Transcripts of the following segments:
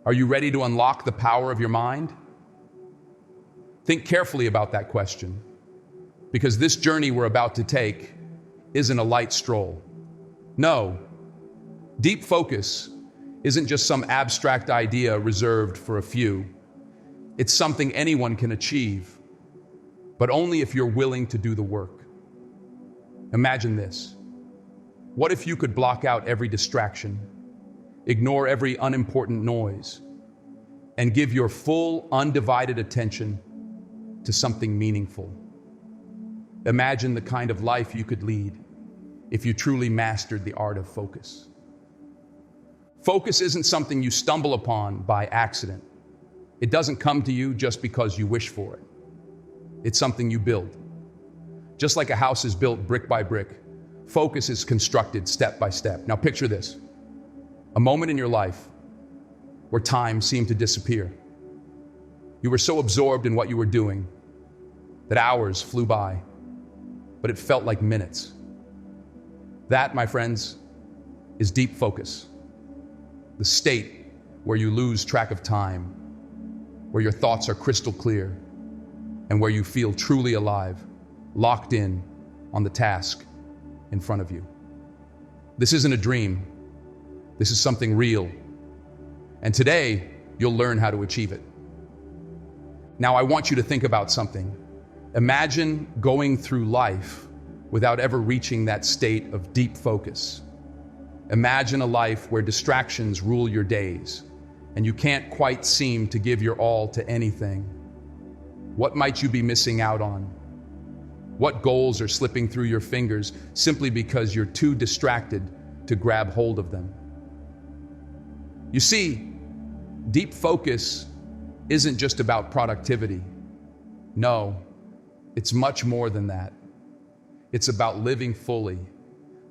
Are you ready to unlock the power of your mind? Think carefully about that question, because this journey we're about to take isn't a light stroll. No, deep focus isn't just some abstract idea reserved for a few. It's something anyone can achieve, but only if you're willing to do the work. Imagine this. What if you could block out every distraction, ignore every unimportant noise, and give your full, undivided attention to something meaningful? Imagine the kind of life you could lead if you truly mastered the art of focus. Focus isn't something you stumble upon by accident. It doesn't come to you just because you wish for it. It's something you build. Just like a house is built brick by brick, focus is constructed step by step. Now picture this, a moment in your life where time seemed to disappear. You were so absorbed in what you were doing that hours flew by, but it felt like minutes. That, my friends, is deep focus. The state where you lose track of time, where your thoughts are crystal clear, and where you feel truly alive, locked in on the task in front of you. This isn't a dream. This is something real. And today, you'll learn how to achieve it. Now, I want you to think about something. Imagine going through life without ever reaching that state of deep focus. Imagine a life where distractions rule your days and you can't quite seem to give your all to anything. What might you be missing out on? What goals are slipping through your fingers simply because you're too distracted to grab hold of them? You see, deep focus isn't just about productivity. No, it's much more than that. It's about living fully,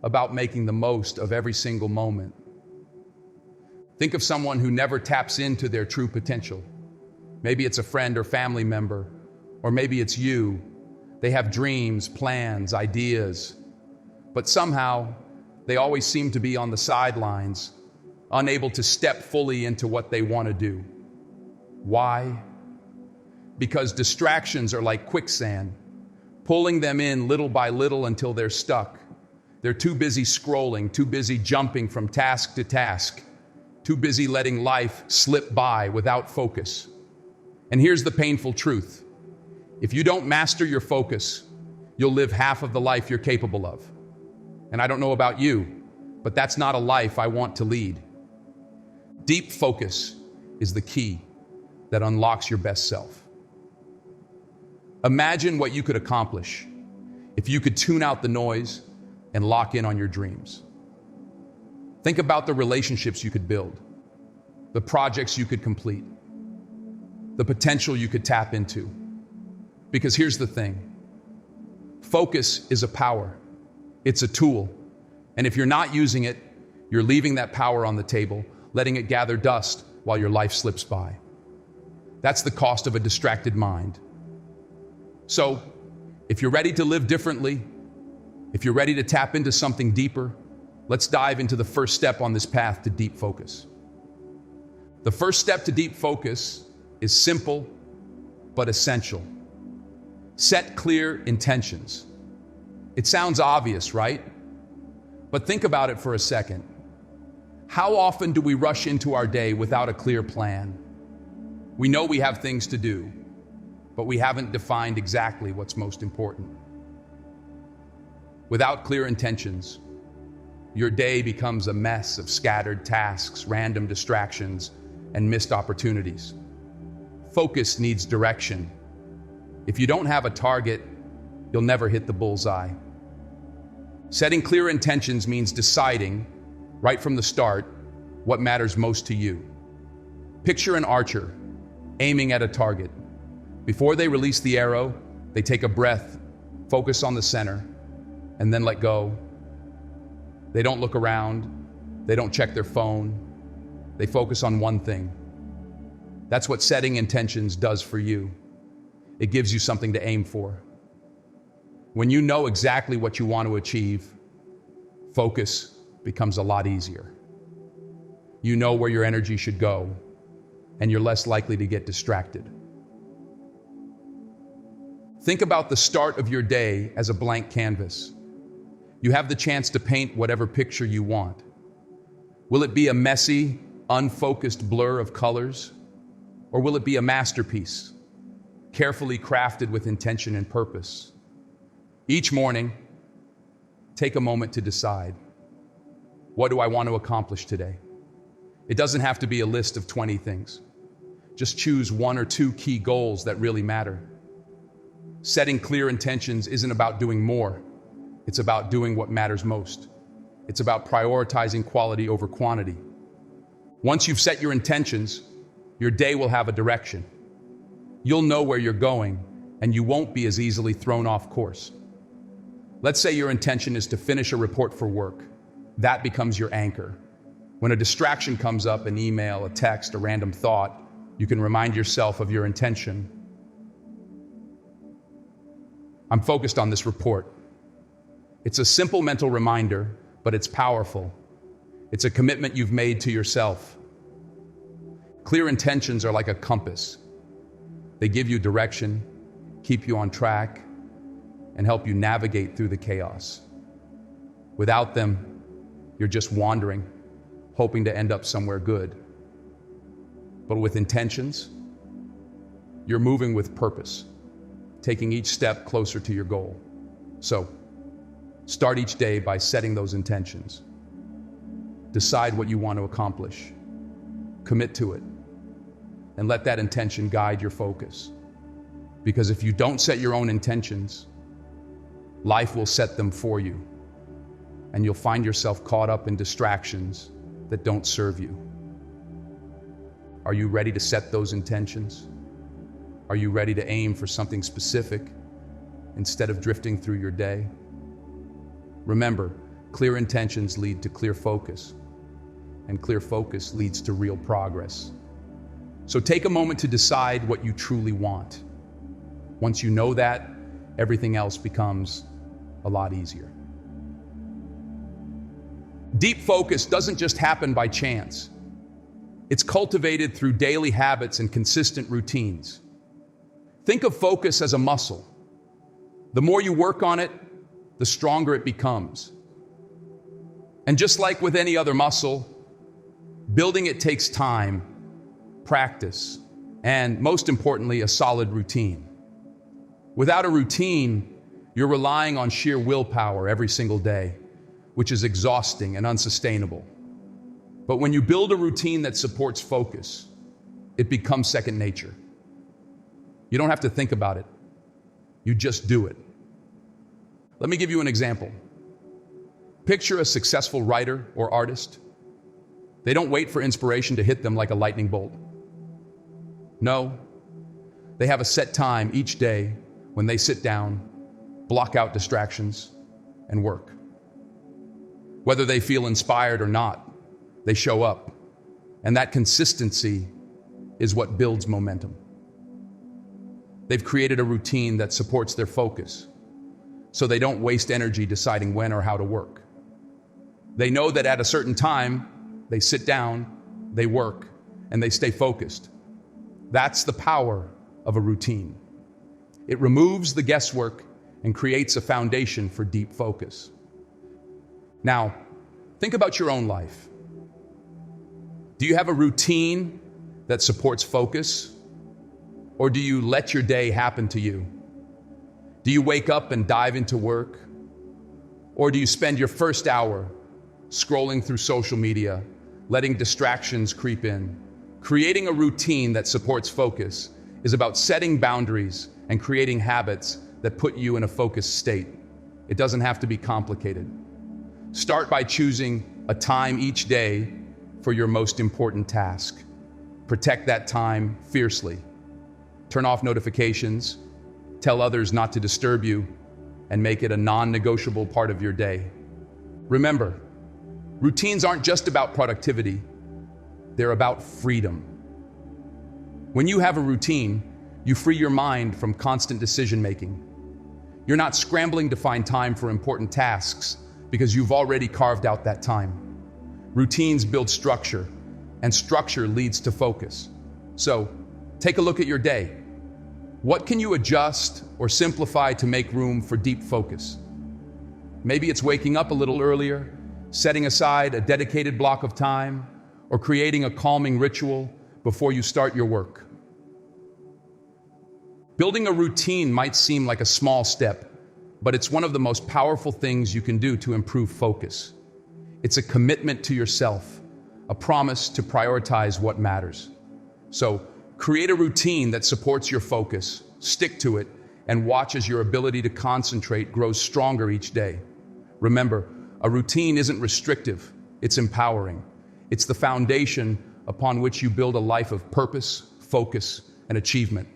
about making the most of every single moment. Think of someone who never taps into their true potential. Maybe it's a friend or family member, or maybe it's you. They have dreams, plans, ideas, but somehow they always seem to be on the sidelines, unable to step fully into what they want to do. Why? Because distractions are like quicksand, pulling them in little by little until they're stuck. They're too busy scrolling, too busy jumping from task to task, too busy letting life slip by without focus. And here's the painful truth. If you don't master your focus, you'll live half of the life you're capable of. And I don't know about you, but that's not a life I want to lead. Deep focus is the key that unlocks your best self. Imagine what you could accomplish if you could tune out the noise and lock in on your dreams. Think about the relationships you could build, the projects you could complete, the potential you could tap into. Because here's the thing, focus is a power. It's a tool. And if you're not using it, you're leaving that power on the table, letting it gather dust while your life slips by. That's the cost of a distracted mind. So, if you're ready to live differently, if you're ready to tap into something deeper, let's dive into the first step on this path to deep focus. The first step to deep focus is simple but essential. Set clear intentions. It sounds obvious, right? But think about it for a second. How often do we rush into our day without a clear plan? We know we have things to do, but we haven't defined exactly what's most important. Without clear intentions, your day becomes a mess of scattered tasks, random distractions, and missed opportunities. Focus needs direction. If you don't have a target, you'll never hit the bullseye. Setting clear intentions means deciding, right from the start, what matters most to you. Picture an archer aiming at a target. Before they release the arrow, they take a breath, focus on the center, and then let go. They don't look around. They don't check their phone. They focus on one thing. That's what setting intentions does for you. It gives you something to aim for. When you know exactly what you want to achieve, focus becomes a lot easier. You know where your energy should go, and you're less likely to get distracted. Think about the start of your day as a blank canvas. You have the chance to paint whatever picture you want. Will it be a messy, unfocused blur of colors? Or will it be a masterpiece, carefully crafted with intention and purpose? Each morning, take a moment to decide, what do I want to accomplish today? It doesn't have to be a list of 20 things. Just choose 1 or 2 key goals that really matter. Setting clear intentions isn't about doing more. It's about doing what matters most. It's about prioritizing quality over quantity. Once you've set your intentions, your day will have a direction. You'll know where you're going, and you won't be as easily thrown off course. Let's say your intention is to finish a report for work. That becomes your anchor. When a distraction comes up, an email, a text, a random thought, you can remind yourself of your intention. I'm focused on this report. It's a simple mental reminder, but it's powerful. It's a commitment you've made to yourself. Clear intentions are like a compass. They give you direction, keep you on track, and help you navigate through the chaos. Without them, you're just wandering, hoping to end up somewhere good. But with intentions, you're moving with purpose, taking each step closer to your goal. So, start each day by setting those intentions. Decide what you want to accomplish. Commit to it. And let that intention guide your focus. Because if you don't set your own intentions, life will set them for you. And you'll find yourself caught up in distractions that don't serve you. Are you ready to set those intentions? Are you ready to aim for something specific instead of drifting through your day? Remember, clear intentions lead to clear focus, and clear focus leads to real progress. So take a moment to decide what you truly want. Once you know that, everything else becomes a lot easier. Deep focus doesn't just happen by chance. It's cultivated through daily habits and consistent routines. Think of focus as a muscle. The more you work on it, the stronger it becomes. And just like with any other muscle, building it takes time, practice, and most importantly, a solid routine. Without a routine, you're relying on sheer willpower every single day, which is exhausting and unsustainable. But when you build a routine that supports focus, it becomes second nature. You don't have to think about it. You just do it. Let me give you an example. Picture a successful writer or artist. They don't wait for inspiration to hit them like a lightning bolt. No, they have a set time each day when they sit down, block out distractions, and work. Whether they feel inspired or not, they show up. And that consistency is what builds momentum. They've created a routine that supports their focus, so they don't waste energy deciding when or how to work. They know that at a certain time, they sit down, they work, and they stay focused. That's the power of a routine. It removes the guesswork and creates a foundation for deep focus. Now, think about your own life. Do you have a routine that supports focus? Or do you let your day happen to you? Do you wake up and dive into work? Or do you spend your first hour scrolling through social media, letting distractions creep in? Creating a routine that supports focus is about setting boundaries and creating habits that put you in a focused state. It doesn't have to be complicated. Start by choosing a time each day for your most important task. Protect that time fiercely. Turn off notifications, tell others not to disturb you, and make it a non-negotiable part of your day. Remember, routines aren't just about productivity, they're about freedom. When you have a routine, you free your mind from constant decision-making. You're not scrambling to find time for important tasks because you've already carved out that time. Routines build structure, and structure leads to focus. So, take a look at your day. What can you adjust or simplify to make room for deep focus? Maybe it's waking up a little earlier, setting aside a dedicated block of time, or creating a calming ritual before you start your work. Building a routine might seem like a small step, but it's one of the most powerful things you can do to improve focus. It's a commitment to yourself, a promise to prioritize what matters. So, create a routine that supports your focus, stick to it, and watch as your ability to concentrate grows stronger each day. Remember, a routine isn't restrictive, it's empowering. It's the foundation upon which you build a life of purpose, focus, and achievement.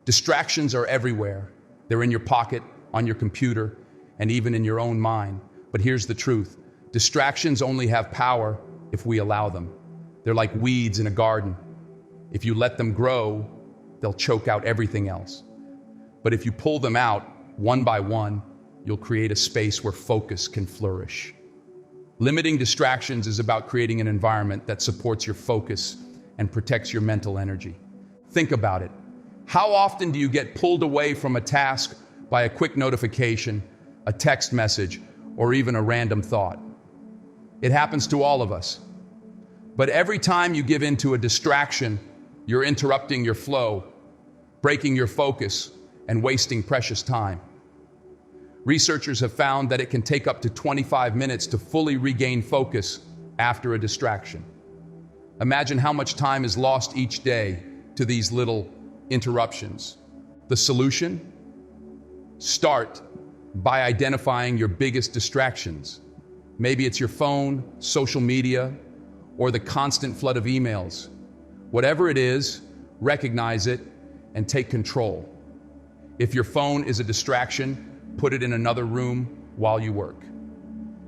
Distractions are everywhere. They're in your pocket, on your computer, and even in your own mind. But here's the truth. Distractions only have power if we allow them. They're like weeds in a garden. If you let them grow, they'll choke out everything else. But if you pull them out one by one, you'll create a space where focus can flourish. Limiting distractions is about creating an environment that supports your focus and protects your mental energy. Think about it. How often do you get pulled away from a task by a quick notification, a text message, or even a random thought? It happens to all of us. But every time you give in to a distraction, you're interrupting your flow, breaking your focus, and wasting precious time. Researchers have found that it can take up to 25 minutes to fully regain focus after a distraction. Imagine how much time is lost each day to these little interruptions. The solution? Start by identifying your biggest distractions. Maybe it's your phone, social media, or the constant flood of emails. Whatever it is, recognize it and take control. If your phone is a distraction, put it in another room while you work.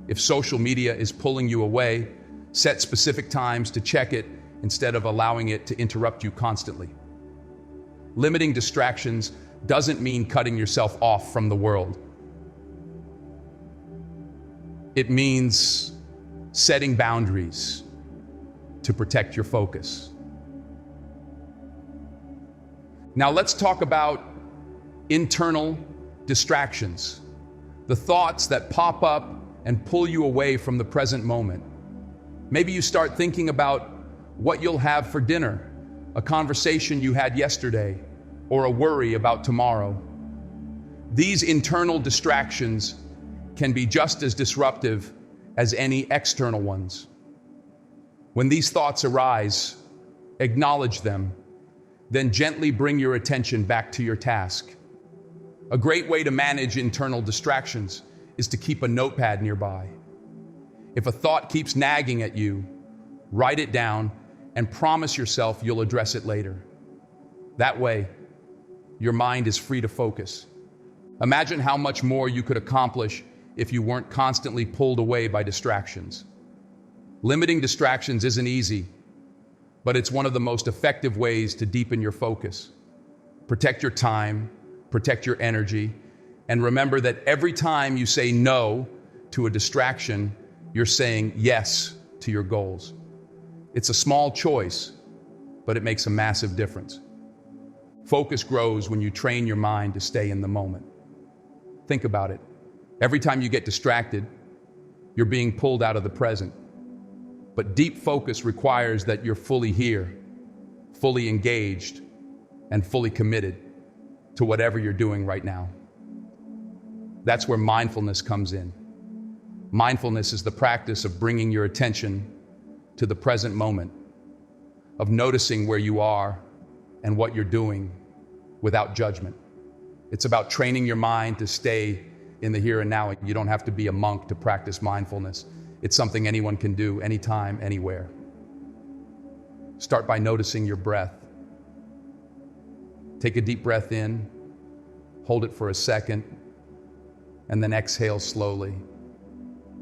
If social media is pulling you away, set specific times to check it instead of allowing it to interrupt you constantly. Limiting distractions doesn't mean cutting yourself off from the world. It means setting boundaries to protect your focus. Now let's talk about internal distractions, the thoughts that pop up and pull you away from the present moment. Maybe you start thinking about what you'll have for dinner, a conversation you had yesterday, or a worry about tomorrow. These internal distractions can be just as disruptive as any external ones. When these thoughts arise, acknowledge them, then gently bring your attention back to your task. A great way to manage internal distractions is to keep a notepad nearby. If a thought keeps nagging at you, write it down and promise yourself you'll address it later. That way, your mind is free to focus. Imagine how much more you could accomplish if you weren't constantly pulled away by distractions. Limiting distractions isn't easy, but it's one of the most effective ways to deepen your focus. Protect your time, protect your energy, and remember that every time you say no to a distraction, you're saying yes to your goals. It's a small choice, but it makes a massive difference. Focus grows when you train your mind to stay in the moment. Think about it. Every time you get distracted, you're being pulled out of the present. But deep focus requires that you're fully here, fully engaged, and fully committed to whatever you're doing right now. That's where mindfulness comes in. Mindfulness is the practice of bringing your attention to the present moment, of noticing where you are and what you're doing without judgment. It's about training your mind to stay in the here and now. You don't have to be a monk to practice mindfulness. It's something anyone can do, anytime, anywhere. Start by noticing your breath. Take a deep breath in, hold it for a second, and then exhale slowly.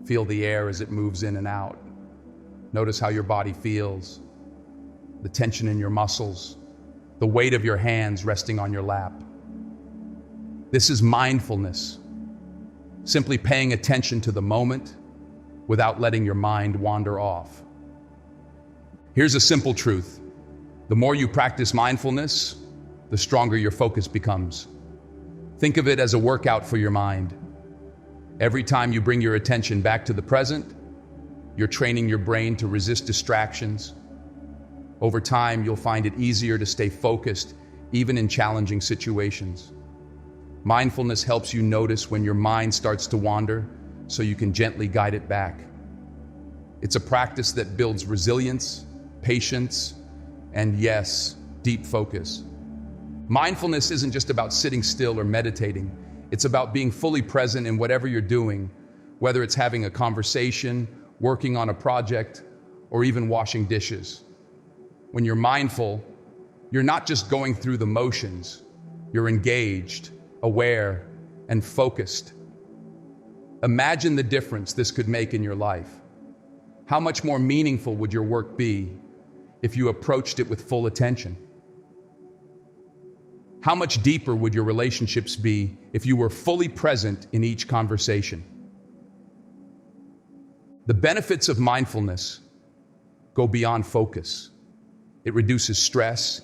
Feel the air as it moves in and out. Notice how your body feels, the tension in your muscles, the weight of your hands resting on your lap. This is mindfulness, simply paying attention to the moment without letting your mind wander off. Here's a simple truth. The more you practice mindfulness, the stronger your focus becomes. Think of it as a workout for your mind. Every time you bring your attention back to the present, you're training your brain to resist distractions. Over time, you'll find it easier to stay focused, even in challenging situations. Mindfulness helps you notice when your mind starts to wander, so you can gently guide it back. It's a practice that builds resilience, patience, and yes, deep focus. Mindfulness isn't just about sitting still or meditating. It's about being fully present in whatever you're doing, whether it's having a conversation, working on a project, or even washing dishes. When you're mindful, you're not just going through the motions. You're engaged, aware, and focused. Imagine the difference this could make in your life. How much more meaningful would your work be if you approached it with full attention? How much deeper would your relationships be if you were fully present in each conversation? The benefits of mindfulness go beyond focus. It reduces stress,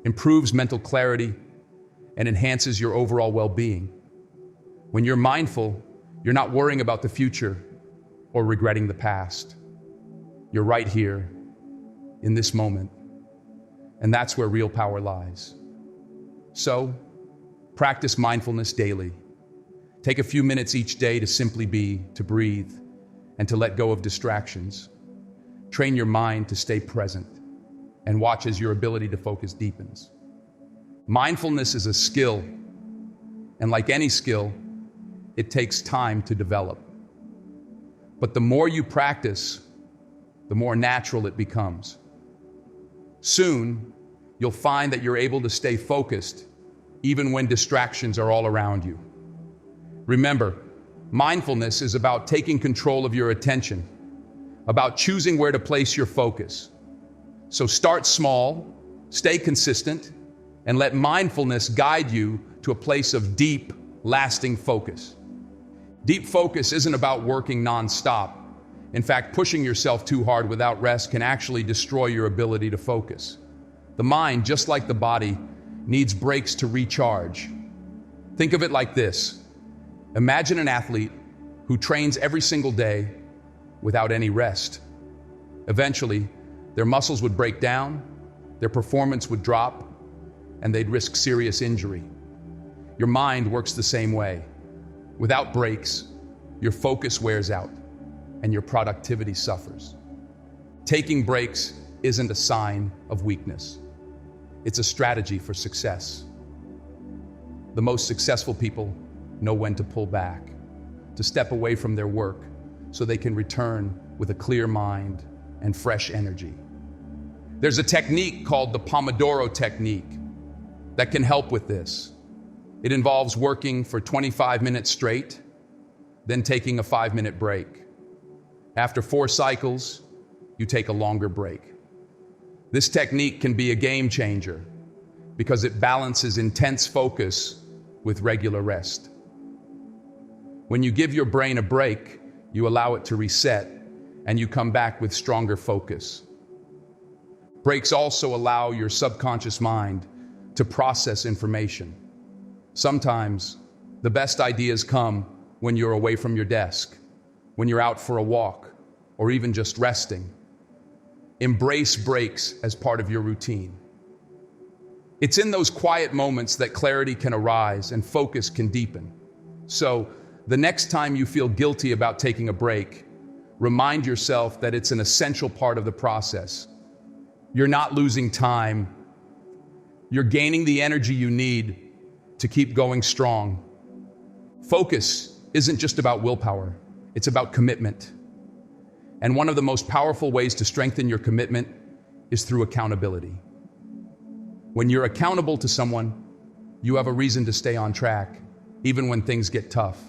improves mental clarity, and enhances your overall well-being. When you're mindful, you're not worrying about the future or regretting the past. You're right here, in this moment, and that's where real power lies. So, practice mindfulness daily. Take a few minutes each day to simply be, to breathe, and to let go of distractions. Train your mind to stay present, and watch as your ability to focus deepens. Mindfulness is a skill, and like any skill, it takes time to develop. But the more you practice, the more natural it becomes. Soon, you'll find that you're able to stay focused even when distractions are all around you. Remember, mindfulness is about taking control of your attention, about choosing where to place your focus. So start small, stay consistent, and let mindfulness guide you to a place of deep, lasting focus. Deep focus isn't about working nonstop. In fact, pushing yourself too hard without rest can actually destroy your ability to focus. The mind, just like the body, needs breaks to recharge. Think of it like this. Imagine an athlete who trains every single day without any rest. Eventually, their muscles would break down, their performance would drop, and they'd risk serious injury. Your mind works the same way. Without breaks, your focus wears out and your productivity suffers. Taking breaks isn't a sign of weakness. It's a strategy for success. The most successful people know when to pull back, to step away from their work so they can return with a clear mind and fresh energy. There's a technique called the Pomodoro technique that can help with this. It involves working for 25 minutes straight, then taking a 5-minute break. After 4 cycles, you take a longer break. This technique can be a game changer because it balances intense focus with regular rest. When you give your brain a break, you allow it to reset and you come back with stronger focus. Breaks also allow your subconscious mind to process information. Sometimes the best ideas come when you're away from your desk, when you're out for a walk, or even just resting. Embrace breaks as part of your routine. It's in those quiet moments that clarity can arise and focus can deepen. So, the next time you feel guilty about taking a break, remind yourself that it's an essential part of the process. You're not losing time. You're gaining the energy you need to keep going strong. Focus isn't just about willpower, it's about commitment. And one of the most powerful ways to strengthen your commitment is through accountability. When you're accountable to someone, you have a reason to stay on track, even when things get tough.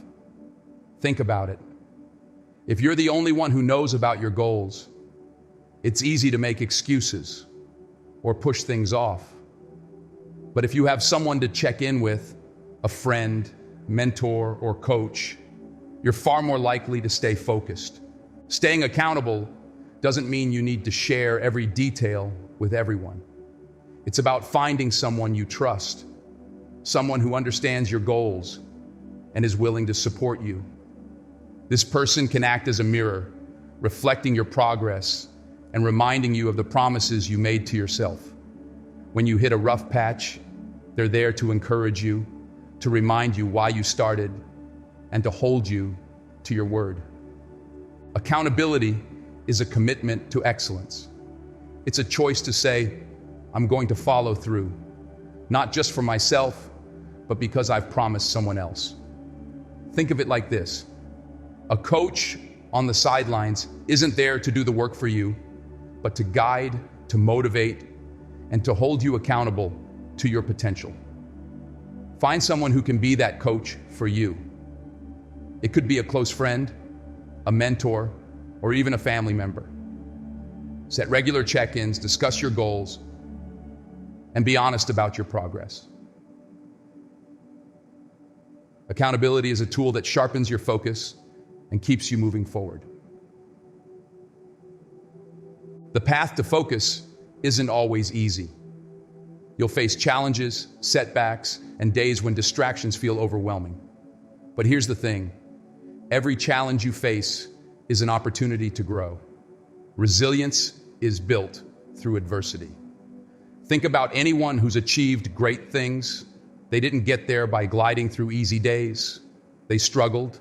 Think about it. If you're the only one who knows about your goals, it's easy to make excuses or push things off. But if you have someone to check in with, a friend, mentor, or coach, you're far more likely to stay focused. Staying accountable doesn't mean you need to share every detail with everyone. It's about finding someone you trust, someone who understands your goals and is willing to support you. This person can act as a mirror, reflecting your progress and reminding you of the promises you made to yourself. When you hit a rough patch, they're there to encourage you, to remind you why you started, and to hold you to your word. Accountability is a commitment to excellence. It's a choice to say, I'm going to follow through, not just for myself, but because I've promised someone else. Think of it like this. A coach on the sidelines isn't there to do the work for you, but to guide, to motivate, and to hold you accountable to your potential. Find someone who can be that coach for you. It could be a close friend, a mentor, or even a family member. Set regular check-ins, discuss your goals, and be honest about your progress. Accountability is a tool that sharpens your focus and keeps you moving forward. The path to focus isn't always easy. You'll face challenges, setbacks, and days when distractions feel overwhelming. But here's the thing. Every challenge you face is an opportunity to grow. Resilience is built through adversity. Think about anyone who's achieved great things. They didn't get there by gliding through easy days. They struggled,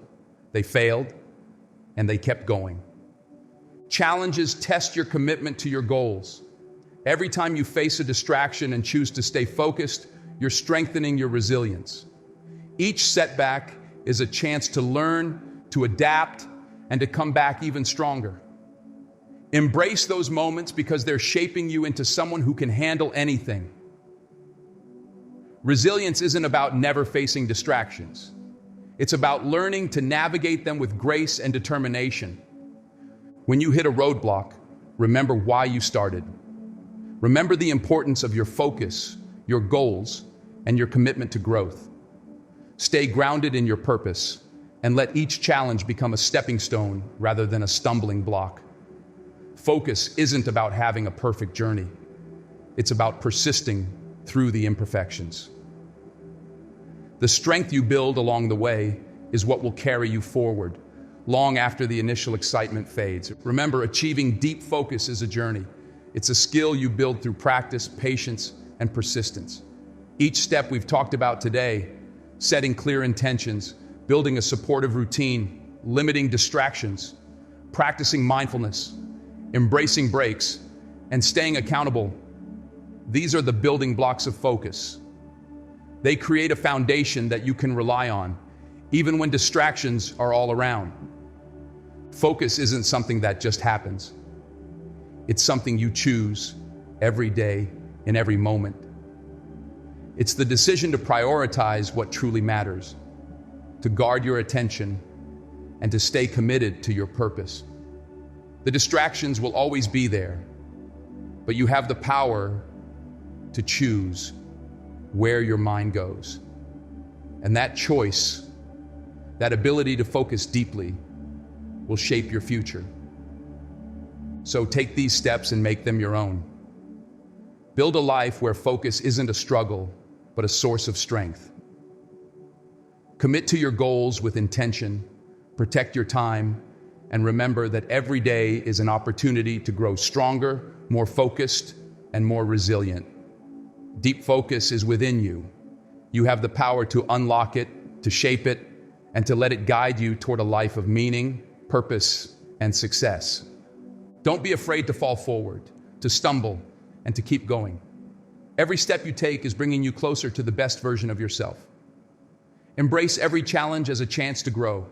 they failed, and they kept going. Challenges test your commitment to your goals. Every time you face a distraction and choose to stay focused, you're strengthening your resilience. Each setback is a chance to learn, to adapt, and to come back even stronger. Embrace those moments because they're shaping you into someone who can handle anything. Resilience isn't about never facing distractions. It's about learning to navigate them with grace and determination. When you hit a roadblock, remember why you started. Remember the importance of your focus, your goals, and your commitment to growth. Stay grounded in your purpose and let each challenge become a stepping stone rather than a stumbling block. Focus isn't about having a perfect journey. It's about persisting through the imperfections. The strength you build along the way is what will carry you forward, long after the initial excitement fades. Remember, achieving deep focus is a journey. It's a skill you build through practice, patience, and persistence. Each step we've talked about today, setting clear intentions, building a supportive routine, limiting distractions, practicing mindfulness, embracing breaks, and staying accountable, these are the building blocks of focus. They create a foundation that you can rely on, even when distractions are all around. Focus isn't something that just happens. It's something you choose every day, in every moment. It's the decision to prioritize what truly matters, to guard your attention, and to stay committed to your purpose. The distractions will always be there, but you have the power to choose where your mind goes. And that choice, that ability to focus deeply, will shape your future. So take these steps and make them your own. Build a life where focus isn't a struggle, but a source of strength. Commit to your goals with intention, protect your time, and remember that every day is an opportunity to grow stronger, more focused, and more resilient. Deep focus is within you. You have the power to unlock it, to shape it, and to let it guide you toward a life of meaning, purpose, and success. Don't be afraid to fall forward, to stumble, and to keep going. Every step you take is bringing you closer to the best version of yourself. Embrace every challenge as a chance to grow,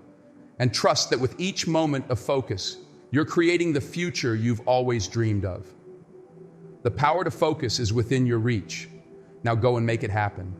and trust that with each moment of focus, you're creating the future you've always dreamed of. The power to focus is within your reach. Now go and make it happen.